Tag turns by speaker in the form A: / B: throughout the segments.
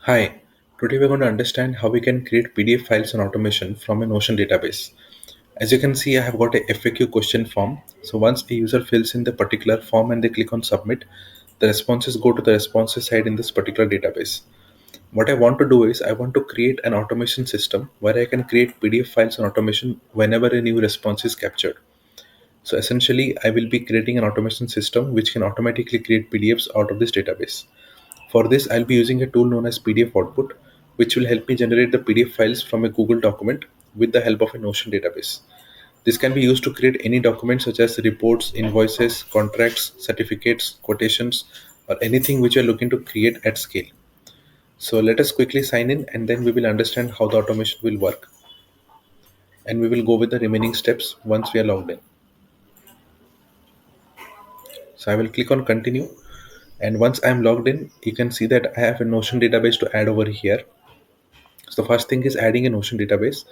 A: Hi, today we're going to understand how we can create PDF files and automation from a Notion database. As you can see, I have got a FAQ question form. So once a user fills in the particular form and they click on submit, the responses go to the responses side in this particular database. What I want to do is I want to create an automation system where I can create PDF files and automation whenever a new response is captured. So essentially, I will be creating an automation system which can automatically create PDFs out of this database. For this, I'll be using a tool known as PDF Output, which will help me generate the PDF files from a Google document with the help of a Notion database. This can be used to create any document such as reports, invoices, contracts, certificates, quotations, or anything which you're looking to create at scale. So let us quickly sign in and then we will understand how the automation will work. And we will go with the remaining steps once we are logged in. So I will click on continue. And once I'm logged in, you can see that I have a Notion database to add over here. So the first thing is adding a Notion database,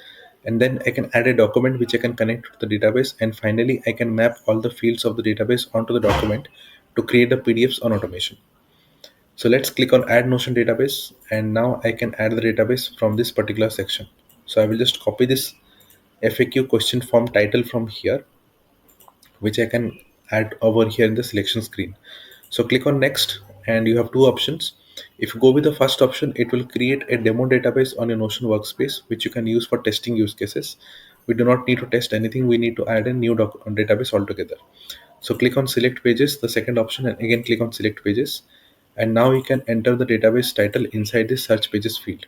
A: and then I can add a document which I can connect to the database, and finally I can map all the fields of the database onto the document to create the PDFs on automation. So let's click on add Notion database, and now I can add the database from this particular section. So I will just copy this FAQ question form title from here, which I can add over here in the selection screen. So click on next and you have two options. If you go with the first option, it will create a demo database on your Notion workspace, which you can use for testing use cases. We do not need to test anything. We need to add a new database altogether. So click on select pages, the second option, and again click on select pages. And now you can enter the database title inside this search pages field.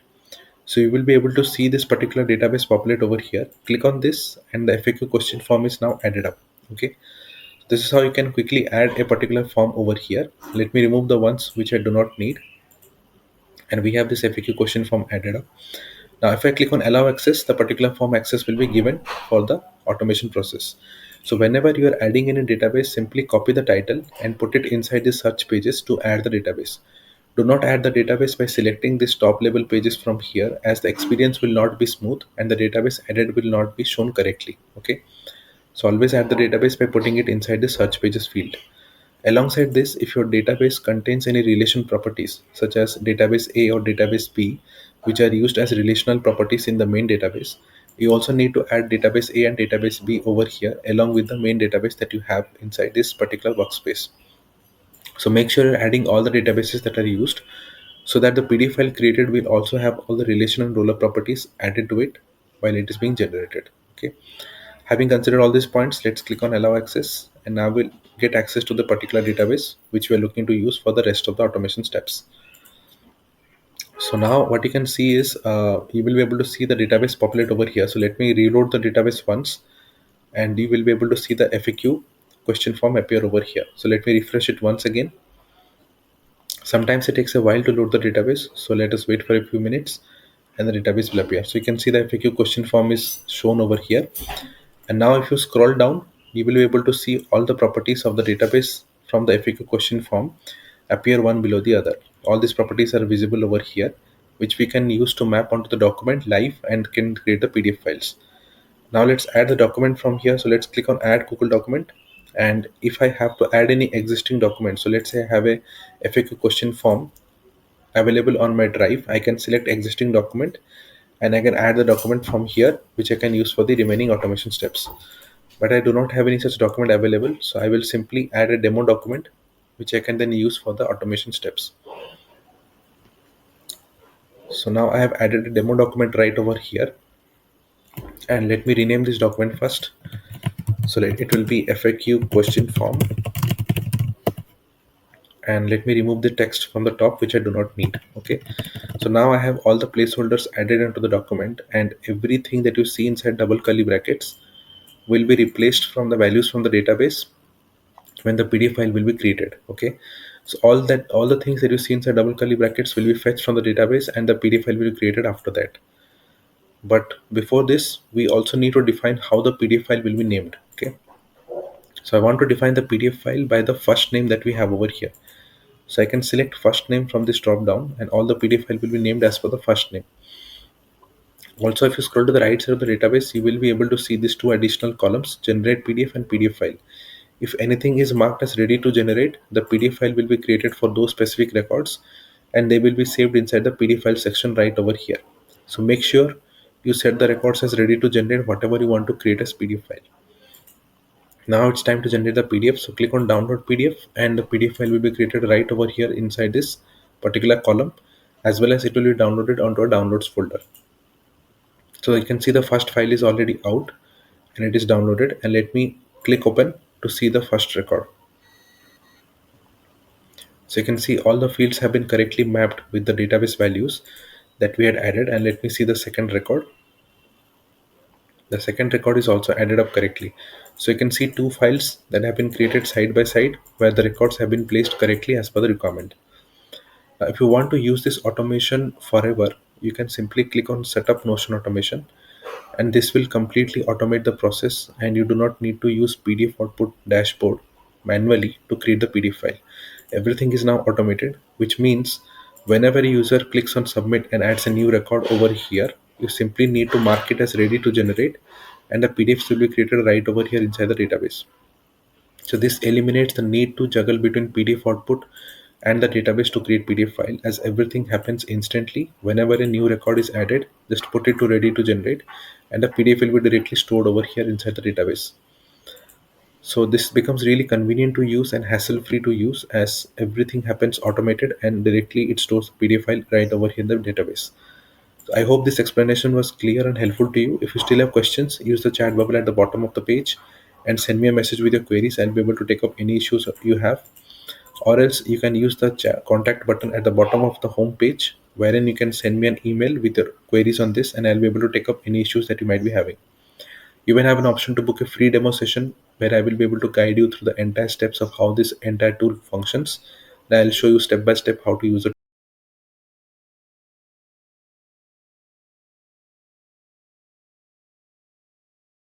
A: So you will be able to see this particular database populate over here. Click on this and the FAQ question form is now added up. Okay. This is how you can quickly add a particular form over here. Let me remove the ones which I do not need. And we have this FAQ question form added up. Now, if I click on allow access, the particular form access will be given for the automation process. So whenever you are adding in a database, simply copy the title and put it inside the search pages to add the database. Do not add the database by selecting this top level pages from here, as the experience will not be smooth and the database added will not be shown correctly. Okay. So always add the database by putting it inside the search pages field. Alongside this, if your database contains any relation properties such as database A or database B, which are used as relational properties in the main database, you also need to add database A and database B over here along with the main database that you have inside this particular workspace. So make sure you're adding all the databases that are used so that the PDF file created will also have all the relation and roller properties added to it while it is being generated. Okay. Having considered all these points, let's click on allow access and now we'll get access to the particular database which we're looking to use for the rest of the automation steps. So now what you can see is you will be able to see the database populate over here. So let me reload the database once and you will be able to see the FAQ question form appear over here. So let me refresh it once again. Sometimes it takes a while to load the database. So let us wait for a few minutes and the database will appear. So you can see the FAQ question form is shown over here. And now if you scroll down, you will be able to see all the properties of the database from the FAQ question form appear one below the other. All these properties are visible over here, which we can use to map onto the document live and can create the PDF files. Now let's add the document from here. So let's click on add Google document. And if I have to add any existing document, so let's say I have a FAQ question form available on my drive, I can select existing document and I can add the document from here, which I can use for the remaining automation steps. But I do not have any such document available, so I will simply add a demo document which I can then use for the automation steps. So now I have added a demo document right over here, and let me rename this document first. So it will be FAQ question form, and let me remove the text from the top which I do not need. Okay, so now I have all the placeholders added into the document, and everything that you see inside double curly brackets will be replaced from the values from the database when the PDF file will be created. Okay, so all the things that you see inside double curly brackets will be fetched from the database and the PDF file will be created after that. But before this, we also need to define how the PDF file will be named. Okay, so I want to define the PDF file by the first name that we have over here. So I can select first name from this drop down and all the PDF file will be named as per the first name. Also, if you scroll to the right side of the database, you will be able to see these two additional columns, generate PDF and PDF file. If anything is marked as ready to generate, the PDF file will be created for those specific records. and they will be saved inside the PDF file section right over here. So make sure you set the records as ready to generate whatever you want to create as PDF file. Now it's time to generate the PDF. So click on download PDF and the PDF file will be created right over here inside this particular column, as well as it will be downloaded onto a downloads folder. So you can see the first file is already out and it is downloaded, and let me click open to see the first record. So you can see all the fields have been correctly mapped with the database values that we had added, and let me see the second record. The second record is also added up correctly. So you can see two files that have been created side by side where the records have been placed correctly as per the requirement. Now, if you want to use this automation forever, you can simply click on setup Notion automation, and this will completely automate the process, and you do not need to use PDF output dashboard manually to create the PDF file. Everything is now automated, which means whenever a user clicks on submit and adds a new record over here, you simply need to mark it as ready to generate, and the PDFs will be created right over here inside the database. So this eliminates the need to juggle between PDF output and the database to create PDF file, as everything happens instantly. Whenever a new record is added, just put it to ready to generate, and the PDF will be directly stored over here inside the database. So this becomes really convenient to use and hassle free to use, as everything happens automated and directly it stores the PDF file right over here in the database. So I hope this explanation was clear and helpful to you. If you still have questions, use the chat bubble at the bottom of the page and send me a message with your queries. I'll be able to take up any issues you have. Or else you can use the contact button at the bottom of the home page, wherein you can send me an email with your queries on this, and I'll be able to take up any issues that you might be having. You even have an option to book a free demo session where I will be able to guide you through the entire steps of how this entire tool functions. And I'll show you step by step how to use the